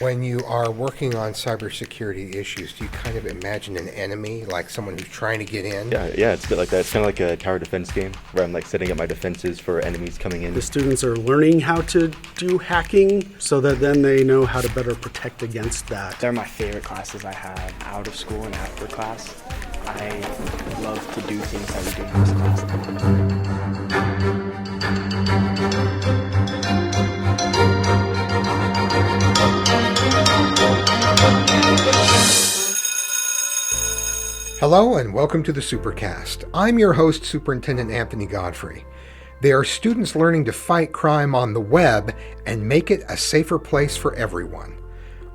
When you are working on cybersecurity issues, do you kind of imagine an enemy, like someone who's trying to get in? Yeah, it's a bit like that. It's kind of like a tower defense game where I'm like setting up my defenses for enemies coming in. The students are learning how to do hacking so that then they know how to better protect against that. They're my favorite classes I have out of school and after class. I love to do things that we do in this class. Hello and welcome to the Supercast. I'm your host, Superintendent Anthony Godfrey. They are students learning to fight crime on the web and make it a safer place for everyone.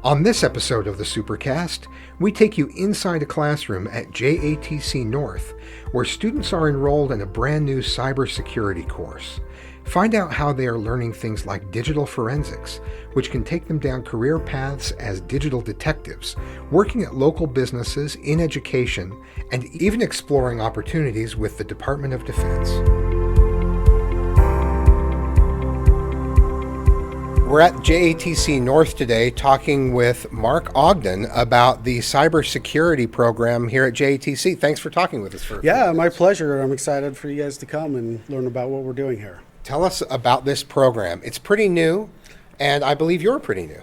On this episode of the Supercast, we take you inside a classroom at JATC North, where students are enrolled in a brand new cybersecurity course. Find out how they are learning things like digital forensics, which can take them down career paths as digital detectives, working at local businesses, in education, and even exploring opportunities with the Department of Defense. We're at JATC North today talking with Mark Ogden about the cybersecurity program here at JATC. Thanks for talking with us. Yeah, my pleasure. I'm excited for you guys to come and learn about what we're doing here. Tell us about this program. It's pretty new, and I believe you're pretty new.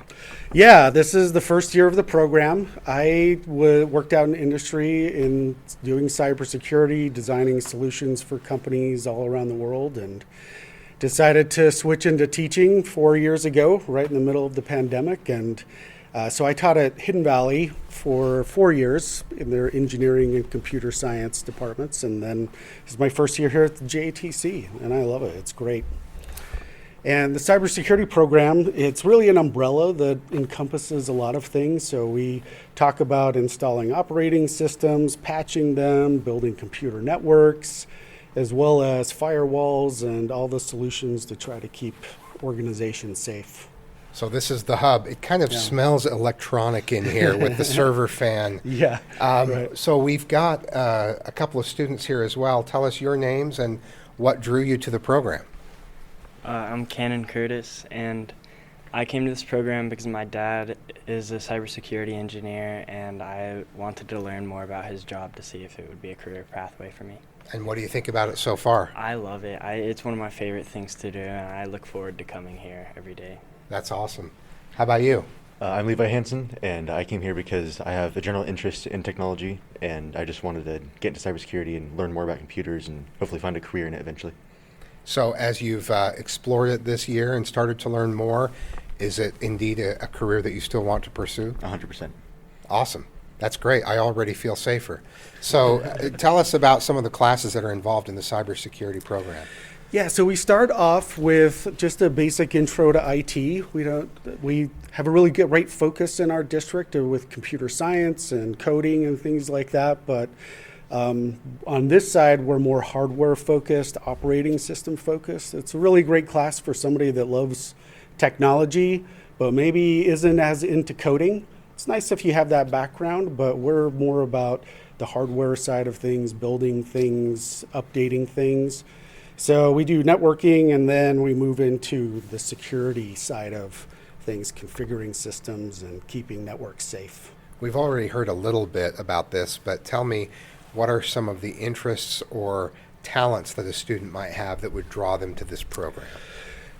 Yeah, this is the first year of the program. I worked out in industry in doing cybersecurity, designing solutions for companies all around the world, and decided to switch into teaching 4 years ago, right in the middle of the pandemic. And so I taught at Hidden Valley for 4 years in their engineering and computer science departments. And then this is my first year here at the JATC, and I love it. It's great. And the cybersecurity program, it's really an umbrella that encompasses a lot of things. So we talk about installing operating systems, patching them, building computer networks, as well as firewalls and all the solutions to try to keep organizations safe. So this is the hub. It kind of smells electronic in here with the server fan. Yeah. Right. So we've got a couple of students here as well. Tell us your names and what drew you to the program. I'm Cannon Curtis, and I came to this program because my dad is a cybersecurity engineer, and I wanted to learn more about his job to see if it would be a career pathway for me. And what do you think about it so far? I love it. It's one of my favorite things to do, and I look forward to coming here every day. That's awesome. How about you? I'm Levi Hansen, and I came here because I have a general interest in technology, and I just wanted to get into cybersecurity and learn more about computers and hopefully find a career in it eventually. So as you've explored it this year and started to learn more, is it indeed a career that you still want to pursue? 100%. Awesome. That's great. I already feel safer. So tell us about some of the classes that are involved in the cybersecurity program. Yeah, so we start off with just a basic intro to IT. We have a really great focus in our district with computer science and coding and things like that, but on this side, we're more hardware focused, operating system focused. It's a really great class for somebody that loves technology, but maybe isn't as into coding. It's nice if you have that background, but we're more about the hardware side of things, building things, updating things. So we do networking, and then we move into the security side of things, configuring systems and keeping networks safe. We've already heard a little bit about this, but tell me, what are some of the interests or talents that a student might have that would draw them to this program?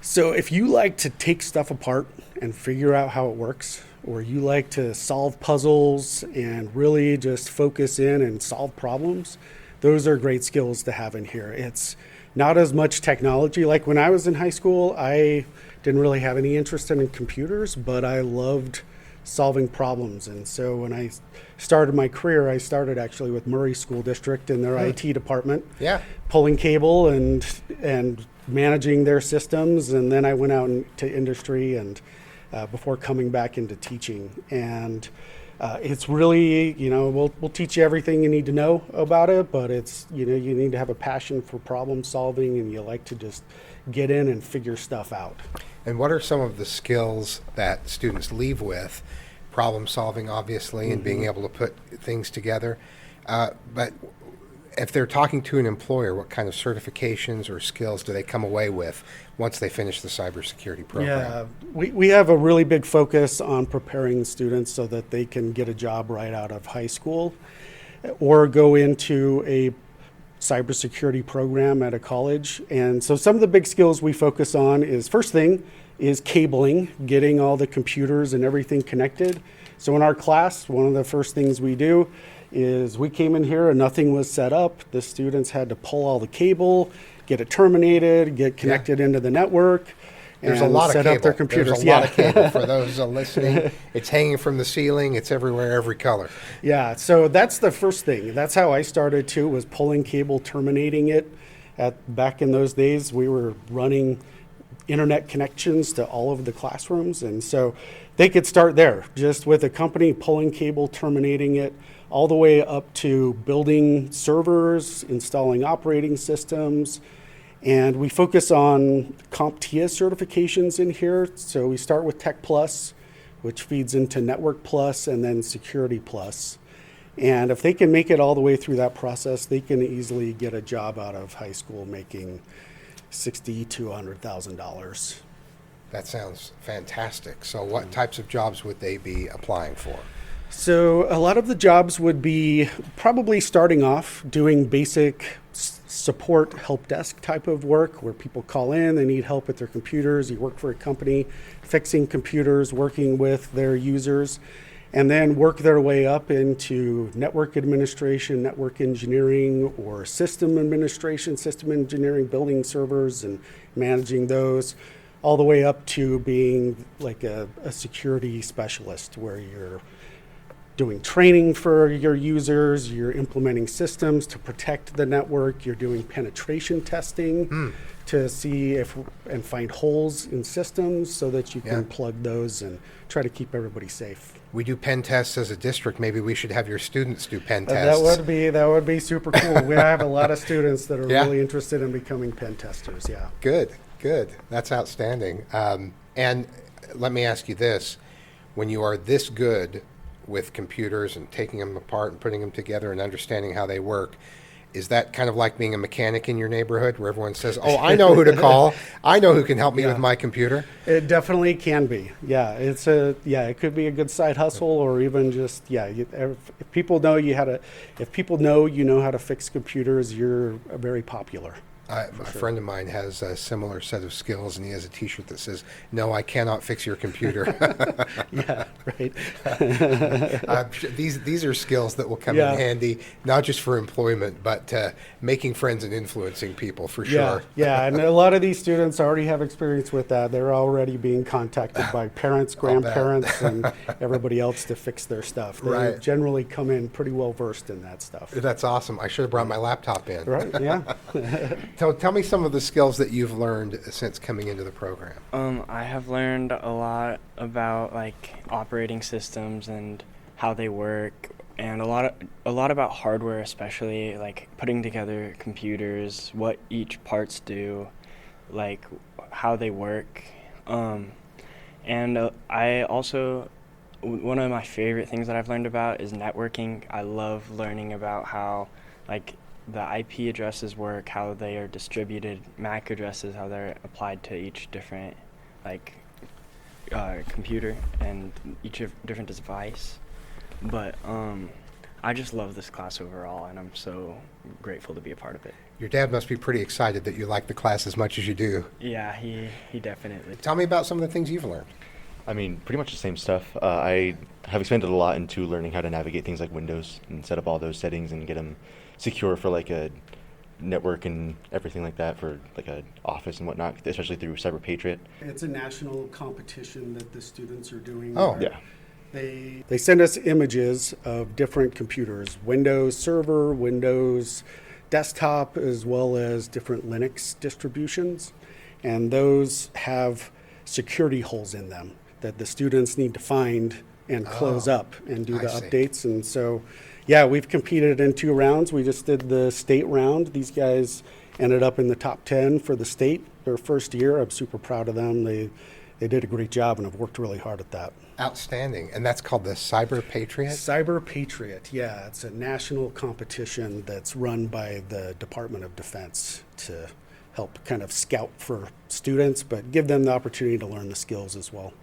So if you like to take stuff apart and figure out how it works, or you like to solve puzzles and really just focus in and solve problems, those are great skills to have in here. It's not as much technology. Like when I was in high school, I didn't really have any interest in computers, but I loved solving problems. And so when I started my career, I started actually with Murray School District in their IT department, pulling cable and managing their systems. And then I went out into industry and before coming back into teaching. And it's really, we'll teach you everything you need to know about it, but it's, you need to have a passion for problem solving, and you like to just get in and figure stuff out. And what are some of the skills that students leave with? Problem solving, obviously, and being able to put things together. But if they're talking to an employer, what kind of certifications or skills do they come away with once they finish the cybersecurity program? Yeah, we have a really big focus on preparing students so that they can get a job right out of high school or go into a cybersecurity program at a college. And so some of the big skills we focus on is, first thing is cabling, getting all the computers and everything connected. So in our class, one of the first things we do is we came in here and nothing was set up. The students had to pull all the cable, get it terminated, get connected into the network, There's and a lot set of cable. up their computers. There's a lot of cable for those listening. It's hanging from the ceiling. It's everywhere, every color. Yeah, so that's the first thing. That's how I started too, was pulling cable, terminating it. Back in those days, we were running internet connections to all of the classrooms, and so they could start there, just with a company pulling cable, terminating it, all the way up to building servers, installing operating systems. And we focus on CompTIA certifications in here. So we start with Tech Plus, which feeds into Network Plus and then Security Plus. And if they can make it all the way through that process, they can easily get a job out of high school making $60,000 to $100,000. That sounds fantastic. So what types of jobs would they be applying for? So a lot of the jobs would be probably starting off doing basic support help desk type of work where people call in, they need help with their computers, you work for a company fixing computers, working with their users, and then work their way up into network administration, network engineering, or system administration, system engineering, building servers and managing those, all the way up to being like a security specialist where you're doing training for your users, you're implementing systems to protect the network, you're doing penetration testing to see if and find holes in systems so that you can plug those and try to keep everybody safe. We do pen tests as a district. Maybe we should have your students do pen tests. That would be super cool. We have a lot of students that are Yeah. really interested in becoming pen testers. Yeah. Good. That's outstanding. And let me ask you this. When you are this good with computers and taking them apart and putting them together and understanding how they work, is that kind of like being a mechanic in your neighborhood where everyone says, oh, I know who to call. I know who can help me with my computer? It definitely can be. Yeah, it could be a good side hustle or even just, if people know you know how to fix computers, you're very popular. A friend of mine has a similar set of skills, and he has a T-shirt that says, "No, I cannot fix your computer." Yeah, right. These are skills that will come in handy, not just for employment, but making friends and influencing people for sure. Yeah, and a lot of these students already have experience with that. They're already being contacted by parents, grandparents, and everybody else to fix their stuff. They generally come in pretty well versed in that stuff. That's awesome. I should have brought my laptop in. Right, yeah. Tell me some of the skills that you've learned since coming into the program. I have learned a lot about like operating systems and how they work, and a lot about hardware, especially like putting together computers, what each parts do, like how they work. And I also, one of my favorite things that I've learned about is networking. I love learning about how like the IP addresses work, how they are distributed, MAC addresses, how they're applied to each different computer and each different device. But I just love this class overall, and I'm so grateful to be a part of it. Your dad must be pretty excited that you like the class as much as you do. Yeah, he definitely. Tell me about some of the things you've learned. I mean, pretty much the same stuff. I have expanded a lot into learning how to navigate things like Windows and set up all those settings and get them secure for like a network and everything like that for like a office and whatnot, especially through Cyber Patriot. It's a national competition that the students are doing. Oh, yeah. They send us images of different computers, Windows Server, Windows Desktop, as well as different Linux distributions. And those have security holes in them that the students need to find and close up and do the updates. And so, yeah, we've competed in 2 rounds. We just did the state round. These guys ended up in the top 10 for the state their first year. I'm super proud of them. They they did a great job and have worked really hard at that. Outstanding. And that's called the Cyber Patriot? Cyber Patriot, yeah. It's a national competition that's run by the Department of Defense to help kind of scout for students, but give them the opportunity to learn the skills as well.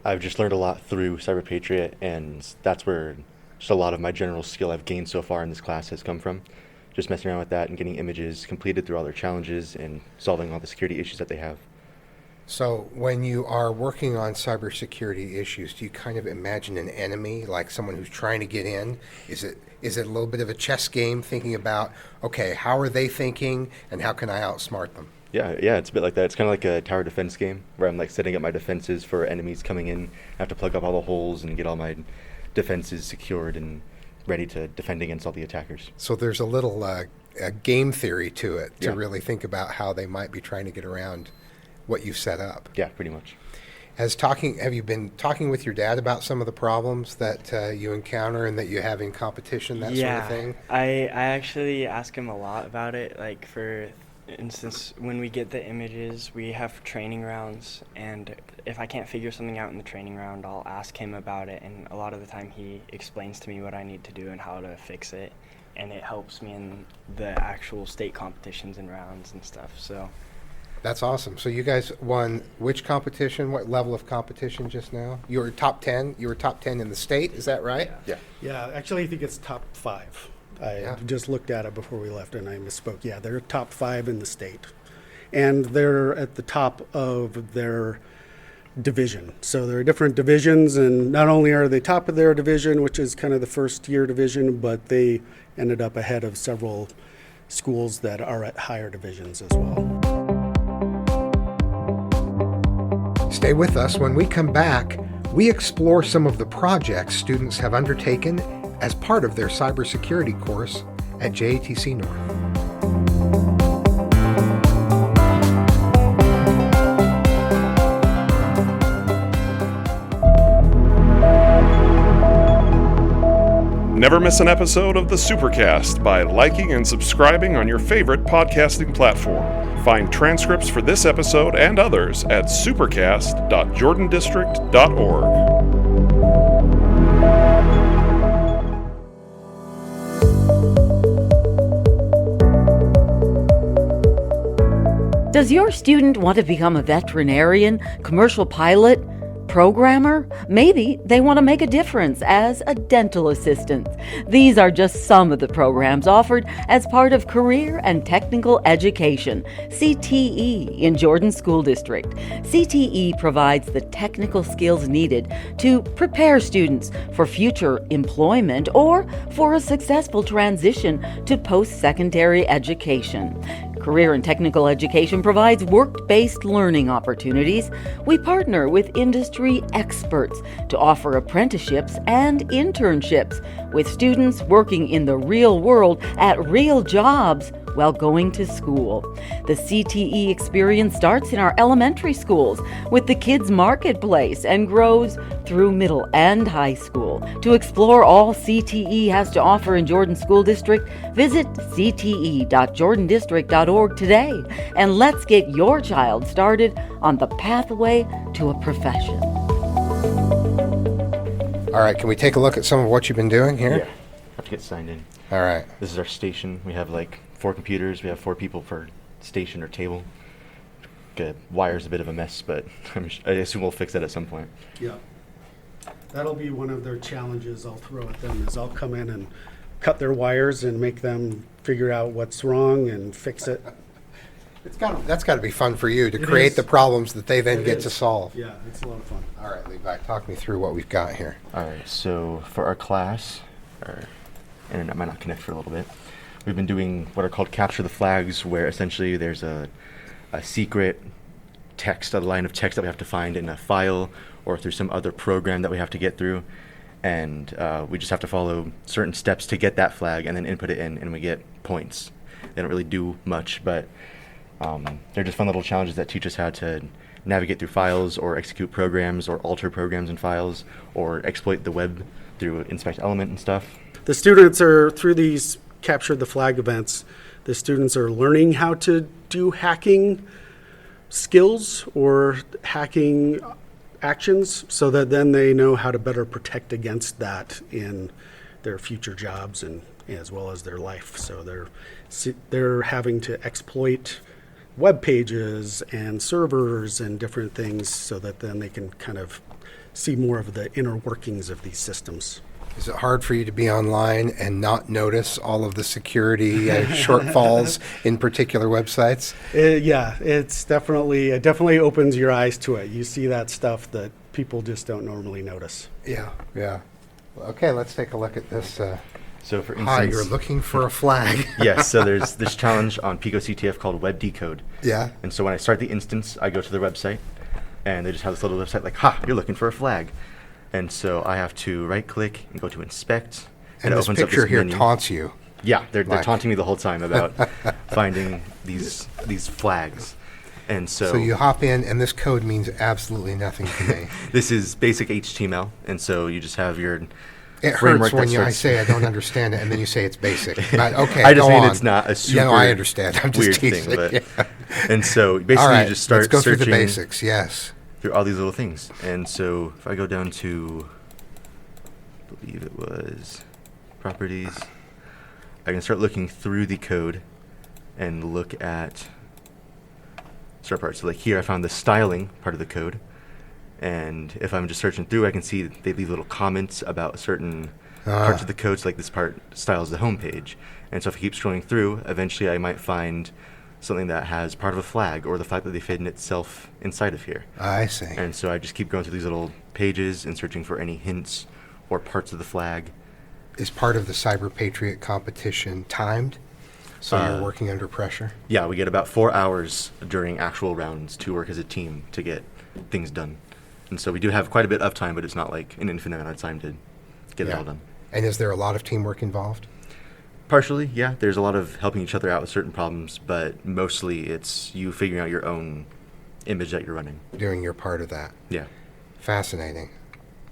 I've just learned a lot through Cyber Patriot, and that's where just a lot of my general skill I've gained so far in this class has come from. Just messing around with that and getting images completed through all their challenges and solving all the security issues that they have. So when you are working on cybersecurity issues, do you kind of imagine an enemy, like someone who's trying to get in? Is it a little bit of a chess game, thinking about, okay, how are they thinking and how can I outsmart them? Yeah, it's a bit like that. It's kind of like a tower defense game where I'm like setting up my defenses for enemies coming in. I have to plug up all the holes and get all my defenses secured and ready to defend against all the attackers. So there's a little a game theory to it to Yeah. really think about how they might be trying to get around what you've set up. Yeah, pretty much. Have you been talking with your dad about some of the problems that you encounter and that you have in competition, that sort of thing? I actually ask him a lot about it. Like, for instance, when we get the images, we have training rounds, and if I can't figure something out in the training round, I'll ask him about it, and a lot of the time he explains to me what I need to do and how to fix it, and it helps me in the actual state competitions and rounds and stuff. So That's awesome. So you guys won which competition? What level of competition just now? You were top 10. You were top 10 in the state. Is that right? Yeah. Yeah, actually, I think it's top 5. I just looked at it before we left and I misspoke. Yeah, they're top 5 in the state. And they're at the top of their division. So there are different divisions, and not only are they top of their division, which is kind of the first year division, but they ended up ahead of several schools that are at higher divisions as well. Stay with us. When we come back, we explore some of the projects students have undertaken as part of their cybersecurity course at JATC North. Never miss an episode of the Supercast by liking and subscribing on your favorite podcasting platform. Find transcripts for this episode and others at supercast.jordandistrict.org. Does your student want to become a veterinarian, commercial pilot, programmer? Maybe they want to make a difference as a dental assistant. These are just some of the programs offered as part of Career and Technical Education, CTE, in Jordan School District. CTE provides the technical skills needed to prepare students for future employment or for a successful transition to post-secondary education. Career and Technical Education provides work-based learning opportunities. We partner with industry experts to offer apprenticeships and internships with students working in the real world at real jobs while going to school. The CTE experience starts in our elementary schools with the Kids Marketplace and grows through middle and high school. To explore all CTE has to offer in Jordan School District, visit cte.jordandistrict.org today, and let's get your child started on the pathway to a profession. All right, can we take a look at some of what you've been doing here? Yeah. Have to get signed in. All right. This is our station. We have like 4 computers. We have 4 people per station or table. The wire's a bit of a mess, but I assume we'll fix that at some point. Yeah. That'll be one of their challenges I'll throw at them, is I'll come in and cut their wires and make them figure out what's wrong and fix it. That's got to be fun for you to It create is. the problems that they then It get is. to solve. Yeah, it's a lot of fun. All right, Levi, talk me through what we've got here. All right, so for our class, our internet might not connect for a little bit. We've been doing what are called capture the flags, where essentially there's a secret text, a line of text that we have to find in a file or through some other program that we have to get through. And we just have to follow certain steps to get that flag and then input it in, and we get points. They don't really do much, but they're just fun little challenges that teach us how to navigate through files or execute programs or alter programs and files or exploit the web through inspect element and stuff. The students are, through these capture the flag events, the students are learning how to do hacking skills or hacking actions so that then they know how to better protect against that in their future jobs and as well as their life. So they're having to exploit web pages and servers and different things so that then they can kind of see more of the inner workings of these systems. Is it hard for you to be online and not notice all of the security shortfalls in particular websites? Yeah, it definitely opens your eyes to it. You see that stuff that people just don't normally notice. Yeah. Okay, let's take a look at this. So for instance, Hi, you're looking for a flag. yes, so there's this challenge on Pico CTF called Web Decode. Yeah. And so when I start the instance, I go to their website, and they just have this little website like, you're looking for a flag. And so I have to right-click and go to inspect. And it this opens up picture this here menu. taunts you. Yeah, they're taunting me the whole time about finding these flags. And so So you hop in, and this code means absolutely nothing to me. this is basic HTML, and so you just have your It framework hurts when that I starts- say I don't understand it, and then you say it's basic. But okay, I just go mean on. it's not a super Yeah, no, I understand. I'm just weird teasing. thing. But, Yeah. And so basically All right, you just start let's go through searching the basics. Yes. through all these little things. And so if I go down to, I believe it was properties, I can start looking through the code and look at start parts. So like here I found the styling part of the code. And if I'm just searching through, I can see that they leave little comments about certain parts of the code. So like this part styles the home page. And so if I keep scrolling through, eventually I might find something that has part of a flag or the fact that they've hidden itself inside of here. I see. And so I just keep going through these little pages and searching for any hints or parts of the flag. Is part of the Cyber Patriot competition timed? So you're working under pressure? Yeah, we get about 4 hours during actual rounds to work as a team to get things done. And so we do have quite a bit of time, but it's not like an infinite amount of time to get it all done. And is there a lot of teamwork involved? Partially, yeah. There's a lot of helping each other out with certain problems, but mostly it's you figuring out your own image that you're running. Doing your part of that. Yeah. Fascinating.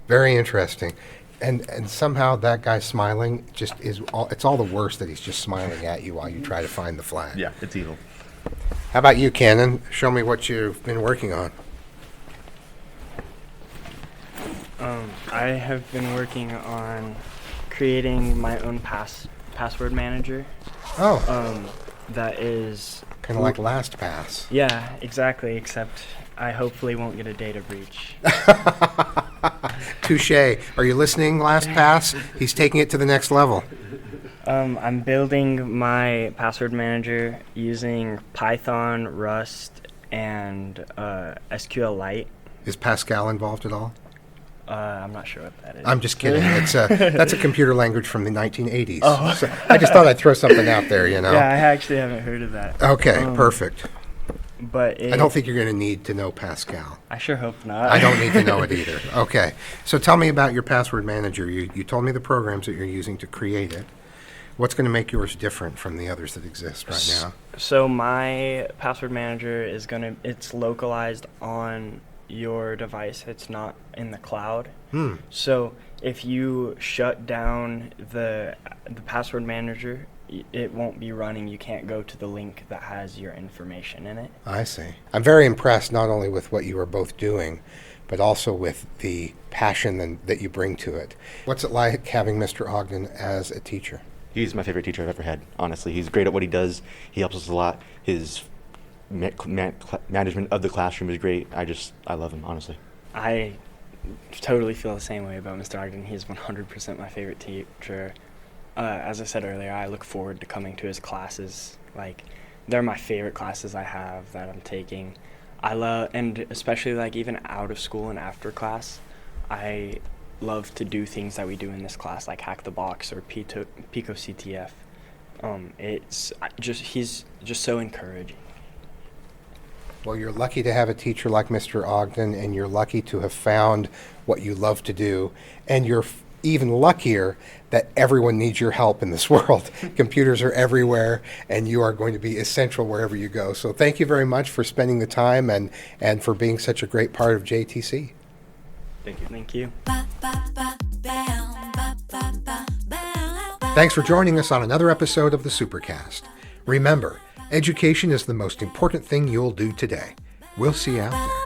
Very interesting. And somehow that guy smiling just is it's all the worse that he's just smiling at you while you try to find the flag. Yeah, it's evil. How about you, Cannon? Show me what you've been working on. I have been working on creating my own password manager. Oh, That is kind of like LastPass. yeah, exactly. Except I hopefully won't get a data breach. Touche. Are you listening, LastPass? He's taking it to the next level. I'm building my password manager using Python, Rust, and SQLite. Is Pascal involved at all? I'm not sure what that is. I'm just kidding. That's a computer language from the 1980s. Oh. So I just thought I'd throw something out there, you know. Yeah, I actually haven't heard of that. Okay, perfect. But I don't think you're going to need to know Pascal. I sure hope not. I don't need to know it either. Okay. So tell me about your password manager. You told me the programs that you're using to create it. What's going to make yours different from the others that exist right now? So my password manager it's localized on your device. It's not in the cloud. So if you shut down the password manager, it won't be running. You can't go to the link that has your information in it. I see. I'm very impressed not only with what you are both doing, but also with the passion that you bring to it. What's it like having Mr. Ogden as a teacher? He's my favorite teacher I've ever had, honestly. He's great at what he does. He helps us a lot. His management of the classroom is great. I love him, honestly. I totally feel the same way about Mr. Ogden. He's 100% my favorite teacher. As I said earlier, I look forward to coming to his classes. Like, they're my favorite classes I have that I'm taking. I love, and especially like even out of school and after class, I love to do things that we do in this class, like Hack the Box or Pico CTF. He's just so encouraging. Well, you're lucky to have a teacher like Mr. Ogden, and you're lucky to have found what you love to do, and you're even luckier that everyone needs your help in this world. Computers are everywhere, and you are going to be essential wherever you go. So thank you very much for spending the time and for being such a great part of JTC. Thank you. Thank you. Thanks for joining us on another episode of the Supercast. Remember, education is the most important thing you'll do today. We'll see you out there.